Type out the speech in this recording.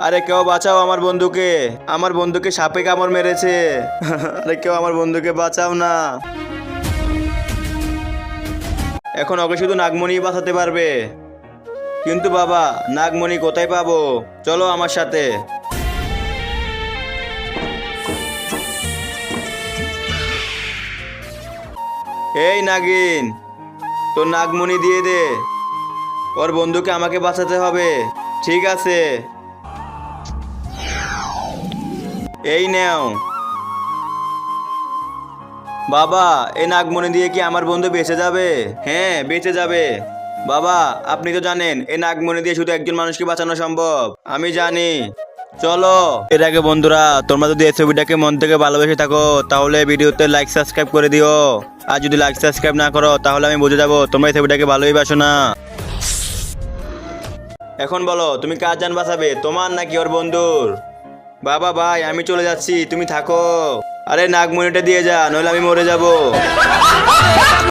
আরে কেউ বাঁচাও আমার বন্ধুকে, আমার বন্ধুকে সাপে কামড় মেরেছে। আরে কেউ আমার বন্ধুকে বাঁচাও না। এখন ওকে শুধু নাগমণি বাঁচাতে পারবে। কিন্তু বাবা, নাগমণি কোথায় পাবো? চলো আমার সাথে। এই নাগিন, তোর নাগমণি দিয়ে দে। ওর বন্ধুকে আমাকে বাঁচাতে হবে। ঠিক আছে, এই নেও। বাবা, এই নাগমণি দিয়ে কি আমার বন্ধু বেঁচে যাবে? হ্যাঁ, বেঁচে যাবে। বাবা, আপনি তো জানেন এই নাগমণি দিয়ে শুধু একজন মানুষকে বাঁচানো সম্ভব। আমি জানি। চলো। এর আগে বন্ধুরা, তোমরা যদি এই ছবিটাকে মন থেকে ভালোবেসে থাকো তাহলে ভিডিওতে লাইক সাবস্ক্রাইব করে দিও। আর যদি লাইক সাবস্ক্রাইব না করো তাহলে আমি বুঝে যাবো তোমরা এই ছবিটাকে ভালোই বাসো না। এখন বলো, তুমি কার জান বাঁচাবে, তোমার নাকি ওর বন্ধুর? বাবা ভাই, আমি চলে যাচ্ছি, তুমি থাকো। আরে নাগমণিটা দিয়ে যা, নইলে আমি মরে যাব।